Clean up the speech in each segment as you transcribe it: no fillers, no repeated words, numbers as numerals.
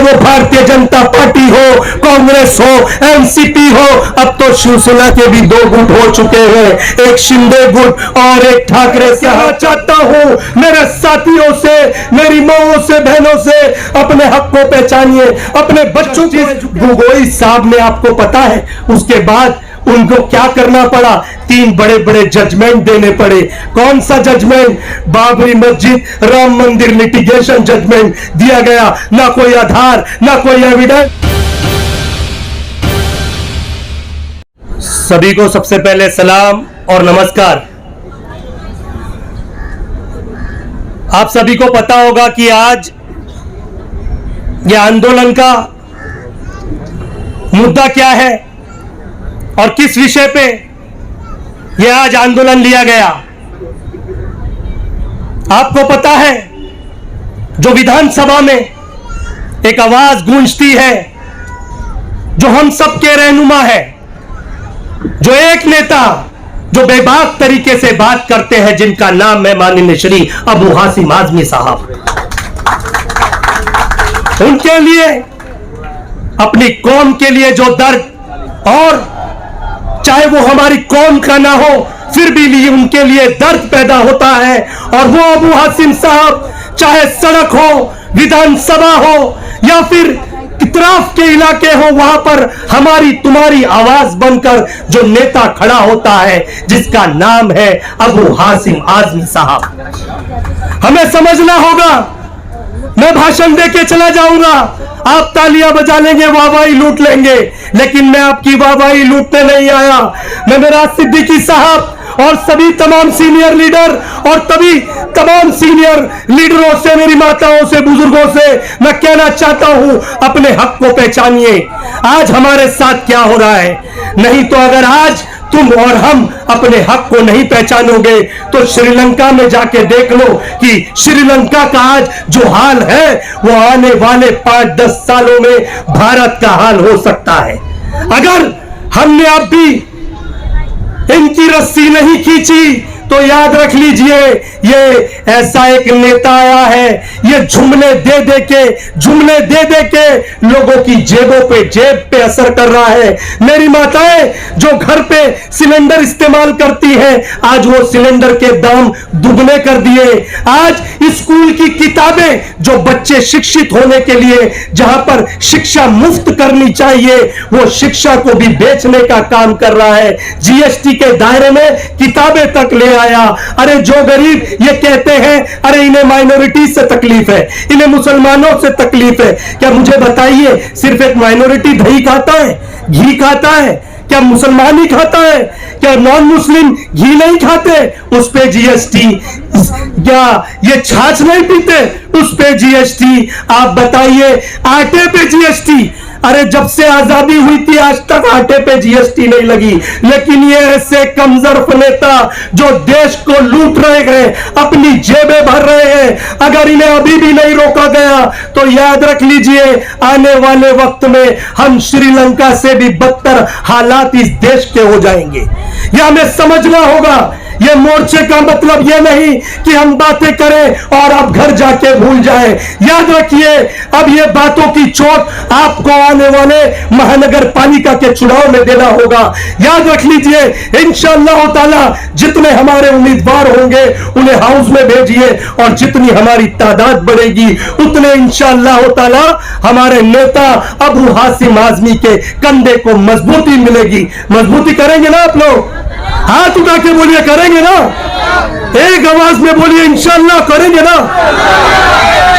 वो भारतीय जनता पार्टी हो, कांग्रेस हो, एनसीपी हो। अब तो शिवसेना के भी दो गुट हो चुके हैं, एक शिंदे गुट और एक ठाकरे। कहना चाहता हूं मेरे साथियों से, मेरी माओं से, बहनों से, अपने हक को पहचानिए, अपने बच्चों की। गोगोई साहब ने, आपको पता है उसके बाद उनको क्या करना पड़ा? 3 बड़े बड़े जजमेंट देने पड़े। कौन सा जजमेंट? बाबरी मस्जिद, राम मंदिर लिटिगेशन जजमेंट दिया गया। ना कोई आधार, ना कोई एविडेंस। सभी को सबसे पहले सलाम और नमस्कार। आप सभी को पता होगा कि आज यह आंदोलन का मुद्दा क्या है और किस विषय पे यह आज आंदोलन लिया गया। आपको पता है, जो विधानसभा में एक आवाज गूंजती है, जो हम सबके रहनुमा है, जो एक नेता जो बेबाक तरीके से बात करते हैं, जिनका नाम है माननीय श्री अबू हाशिम आजमी साहब। उनके लिए, अपनी कौम के लिए जो दर्द, और चाहे वो हमारी कौम का ना हो, फिर भी उनके लिए दर्द पैदा होता है। और वो अबू हाशिम साहब, चाहे सड़क हो, विधानसभा हो, या फिर इतराफ के इलाके हो, वहां पर हमारी तुम्हारी आवाज बनकर जो नेता खड़ा होता है, जिसका नाम है अबू हाशिम आजमी साहब। हमें समझना होगा। मैं भाषण देके चला जाऊंगा, आप तालियां बजा लेंगे, वाहवाही लूट लेंगे, लेकिन मैं आपकी वाहवाही लूटने नहीं आया। मैं मेरा सिद्दीकी साहब और सभी तमाम सीनियर लीडर और तभी तमाम सीनियर लीडरों से, मेरी माताओं से, बुजुर्गों से मैं कहना चाहता हूं, अपने हक को पहचानिए। आज हमारे साथ क्या हो रहा है? नहीं तो अगर आज तुम और हम अपने हक को नहीं पहचानोगे तो श्रीलंका में जाके देख लो कि श्रीलंका का आज जो हाल है, वो आने वाले 5-10 सालों में भारत का हाल हो सकता है। अगर हमने अब भी इनकी रस्सी नहीं खींची तो याद रख लीजिए, ये ऐसा एक नेता आया है, ये जुमले दे दे के लोगों की जेब पे असर कर रहा है। मेरी माताएं जो घर पे सिलेंडर इस्तेमाल करती हैं, आज वो सिलेंडर के दाम दुगने कर दिए। आज स्कूल की किताबें, जो बच्चे शिक्षित होने के लिए जहां पर शिक्षा मुफ्त करनी चाहिए, वो शिक्षा को भी बेचने का काम कर रहा है। जीएसटी के दायरे में किताबें तक ले आया। अरे जो गरीब ये कहते हैं, अरे इन्हें माइनॉरिटी से तकलीफ है, इन्हें मुसलमानों से तकलीफ है। क्या मुझे बताइए, सिर्फ एक माइनॉरिटी दही खाता है, घी खाता है? क्या मुसलमान ही खाता है? क्या नॉन मुस्लिम घी नहीं खाते? उस पे जीएसटी। क्या ये छाछ नहीं पीते? उस पे जीएसटी। आप बताइए, आटे पे जीएसटी। अरे जब से आजादी हुई थी आज तक आटे पे जीएसटी नहीं लगी। लेकिन ये ऐसे कमजोर नेता जो देश को लूट रहे हैं, अपनी जेबें भर रहे हैं, अगर इन्हें अभी भी नहीं रोका गया तो याद रख लीजिए, आने वाले वक्त में हम श्रीलंका से भी बदतर हालात इस देश के हो जाएंगे। यह हमें समझना होगा। ये मोर्चे का मतलब ये नहीं कि हम बातें करें और अब घर जाके भूल जाएं। याद रखिए, अब ये बातों की चोट आपको आने वाले महानगर पालिका के चुनाव में देना होगा। याद रख लीजिए, इंशाअल्लाह ताला जितने हमारे उम्मीदवार होंगे उन्हें हाउस में भेजिए, और जितनी हमारी तादाद बढ़ेगी उतने इंशाअल्लाह ताला हमारे नेता अबू हाशिम आजमी के कंधे को मजबूती मिलेगी। मजबूती करेंगे ना आप लोग? हाथ उठा के बोलिए, करेंगे ना? एक आवाज में बोलिए, इंशाअल्लाह करेंगे ना?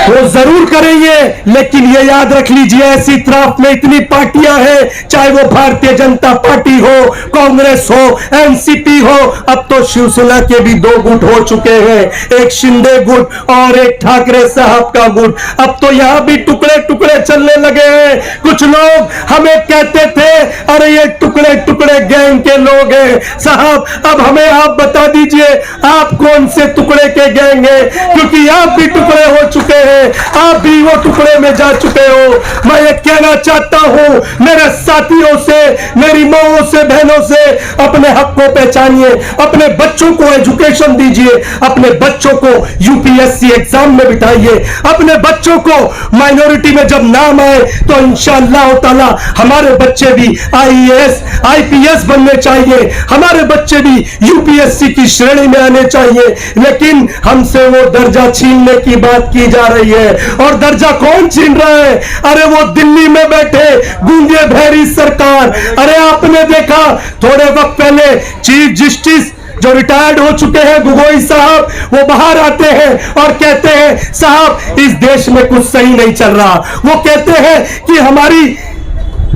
वो जरूर करेंगे। लेकिन ये याद रख लीजिए, ऐसी तरफ में इतनी पार्टियां हैं, चाहे वो भारतीय जनता पार्टी हो, कांग्रेस हो, एनसीपी हो। अब तो शिवसेना के भी दो गुट हो चुके हैं, एक शिंदे गुट और एक ठाकरे साहब का गुट। अब तो यहां भी टुकड़े टुकड़े चलने लगे हैं। कुछ लोग हमें कहते थे, अरे ये टुकड़े टुकड़े गैंग के लोग हैं। साहब, अब हमें आप बता दीजिए, आप कौन से टुकड़े के गैंग हैं? क्योंकि आप भी टुकड़े हो चुके हैं, आप भी वो टुकड़े में जा चुके हो। मैं ये कहना चाहता हूं मेरे साथियों से, मेरी माओं से, बहनों से, अपने हक को पहचानिए, अपने बच्चों को एजुकेशन दीजिए, अपने बच्चों को यूपीएससी एग्जाम में बिठाइए, अपने बच्चों को माइनॉरिटी में जब नाम आए जाए तो इंशाअल्लाह ताला हमारे बच्चे भी आईएएस आईपीएस बनने चाहिए, हमारे बच्चे भी यूपीएससी की श्रेणी में आने चाहिए। लेकिन हमसे वो दर्जा छीनने की बात की जा रही है। और दर्जा कौन छीन रहा है? अरे वो दिल्ली में बैठे गूंगे बहरी सरकार। अरे आपने देखा थोड़े वक्त पहले चीफ जस्टिस जो रिटायर्ड हो चुके हैं गोगोई साहब, वो बाहर आते हैं और कहते हैं साहब इस देश में कुछ सही नहीं चल रहा। वो कहते हैं कि हमारी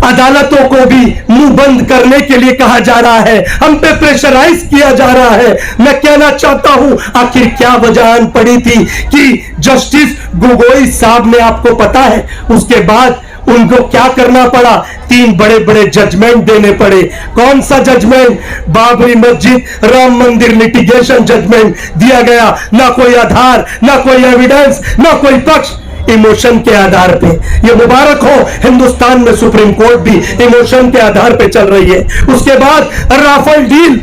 अदालतों को भी मुंह बंद करने के लिए कहा जा रहा है, हम पे प्रेशराइज किया जा रहा है। मैं कहना चाहता हूं आखिर क्या वजह आन पड़ी थी कि जस्टिस गोगोई साहब ने, आपको पता है उसके बाद उनको क्या करना पड़ा? 3 बड़े बड़े जजमेंट देने पड़े। कौन सा जजमेंट? बाबरी मस्जिद राम मंदिर लिटिगेशन जजमेंट दिया गया। ना कोई आधार, ना कोई एविडेंस, ना कोई पक्ष, इमोशन के आधार पे। ये मुबारक हो हिंदुस्तान में सुप्रीम कोर्ट भी इमोशन के आधार पे चल रही है। उसके बाद राफेल डील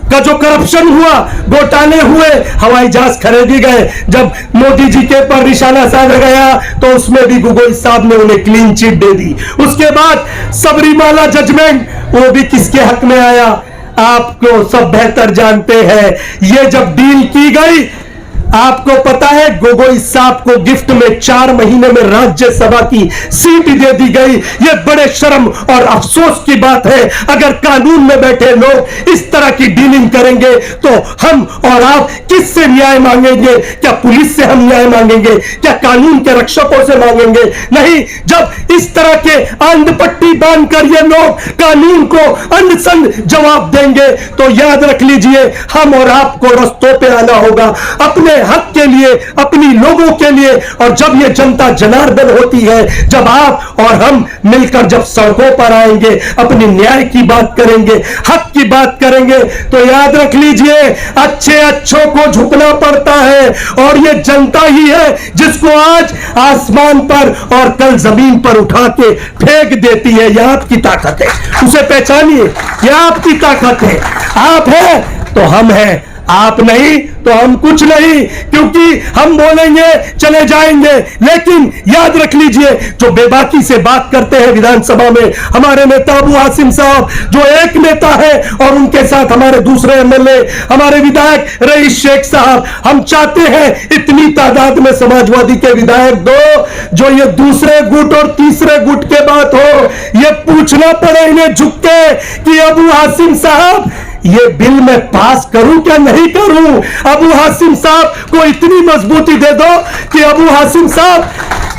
का जो करप्शन हुआ, घोटाले हुए, हवाई जहाज खरीदी गए, जब मोदी जी के पर निशाना साधा गया तो उसमें भी गोगोई साहब ने उन्हें क्लीन चिट दे दी। उसके बाद सबरीमाला जजमेंट, वो भी किसके हक में आया? आपको सब बेहतर जानते हैं। ये जब डील की गई, आपको पता है गोगोई साहब को गिफ्ट में 4 महीने में राज्यसभा की सीट दे दी गई। यह बड़े शर्म और अफसोस की बात है। अगर कानून में बैठे लोग इस तरह की डीलिंग करेंगे तो हम और आप किससे न्याय मांगेंगे? क्या पुलिस से हम न्याय मांगेंगे? क्या कानून के रक्षकों से मांगेंगे? नहीं। जब इस तरह के अंधपट्टी बांधकर ये लोग कानून को अंधसंध जवाब देंगे तो याद रख लीजिए हम और आपको रस्तों पे आना होगा अपने हक के लिए, अपनी लोगों के लिए। और जब ये जनता जनार्दन होती है, जब आप और हम मिलकर जब सड़कों पर आएंगे, अपनी न्याय की बात करेंगे, हक की बात करेंगे, तो याद रख लीजिए अच्छे अच्छों को झुकना पड़ता है। और ये जनता ही है जिसको आज आसमान पर और कल जमीन पर उठा के फेंक देती है। यह आपकी ताकत है, उसे पहचानिए। यह आपकी ताकत है। आप हैं तो हम हैं, आप नहीं तो हम कुछ नहीं, क्योंकि हम बोलेंगे चले जाएंगे। लेकिन याद रख लीजिए जो बेबाकी से बात करते हैं विधानसभा में, हमारे नेता अबू हासिम साहब जो एक नेता है, और उनके साथ हमारे दूसरे एमएलए, हमारे विधायक रईस शेख साहब, हम चाहते हैं इतनी तादाद में समाजवादी के विधायक दो जो ये दूसरे गुट और तीसरे गुट के बात हो, ये पूछना पड़े इन्हें झुक के कि अबू हासिम साहब ये बिल मैं पास करूं क्या नहीं करूं? अबू हासिम साहब को इतनी मजबूती दे दो कि अबू हासिम साहब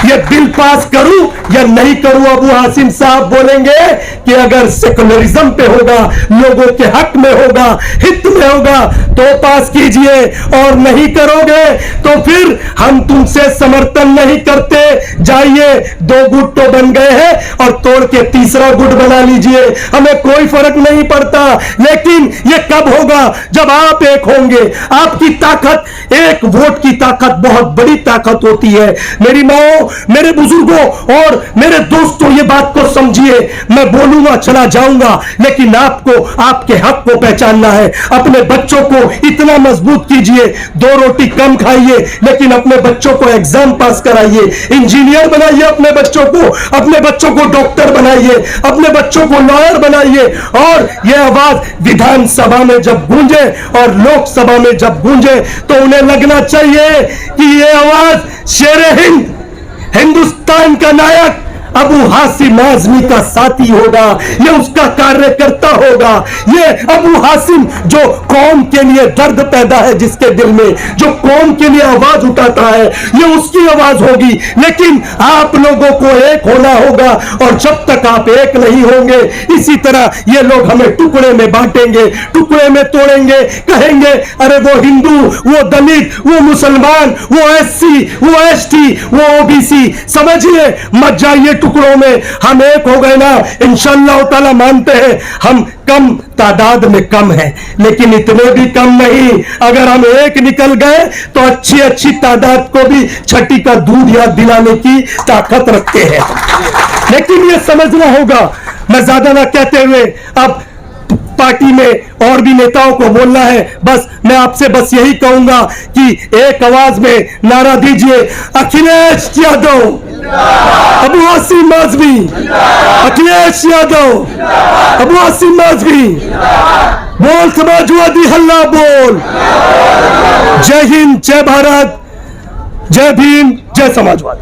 ये बिल पास करूं या नहीं करूं? अबू हासिम साहब बोलेंगे कि अगर सेकुलरिज्म पे होगा, लोगों के हक में होगा, हित में होगा तो पास कीजिए, और नहीं करोगे तो फिर हम तुमसे समर्थन नहीं करते। जाइए, 2 गुट तो बन गए हैं और तोड़ के तीसरा गुट बना लीजिए, हमें कोई फर्क नहीं पड़ता। लेकिन ये कब होगा? जब आप एक होंगे। आपकी ताकत, एक वोट की ताकत बहुत बड़ी ताकत होती है। मेरी माओ, मेरे बुजुर्गों और मेरे दोस्तों, ये बात को समझिए। मैं बोलूंगा चला जाऊंगा, लेकिन आपको आपके हक को पहचानना है। अपने बच्चों को इतना मजबूत कीजिए, 2 रोटी कम खाइए, लेकिन अपने बच्चों को एग्जाम पास कराइए, इंजीनियर बनाइए अपने बच्चों को डॉक्टर बनाइए, अपने बच्चों को लॉयर बनाइए। और यह आवाज विधानसभा में जब गूंजे और लोकसभा में जब गूंजे तो उन्हें लगना चाहिए कि यह आवाज शेरे हिंद, हिंदुस्तान का नायक अबू हासिम आजमी का साथी होगा, ये उसका कार्यकर्ता होगा। ये अबू हासिम जो कौम के लिए दर्द पैदा है जिसके दिल में, जो कौम के लिए आवाज उठाता है, ये उसकी आवाज होगी। लेकिन आप लोगों को एक होना होगा, और जब तक आप एक नहीं होंगे इसी तरह ये लोग हमें टुकड़े में बांटेंगे, टुकड़े में तोड़ेंगे, कहेंगे अरे वो हिंदू, वो दलित, वो मुसलमान, वो एससी, वो एसटी, वो ओबीसी। समझिए, मत जाइए टुकड़ों में। हम एक हो गए ना, इंशाअल्लाह ताला मानते हैं हम कम तादाद में कम है, लेकिन इतने भी कम नहीं। अगर हम एक निकल गए तो अच्छी अच्छी तादाद को भी छठी का दूध याद दिलाने की ताकत रखते हैं। लेकिन यह समझना होगा, मैं ज्यादा ना कहते हुए अब पार्टी में और भी नेताओं को बोलना है। बस मैं आपसे बस यही कहूंगा कि एक आवाज में नारा दीजिए, अखिलेश यादव, अबू आसिम आजमी, अखिलेश यादव, अबू आसिम आजमी, बोल समाजवादी हल्ला बोल। जय हिंद, जय भारत, जय भीम, जय समाजवाद।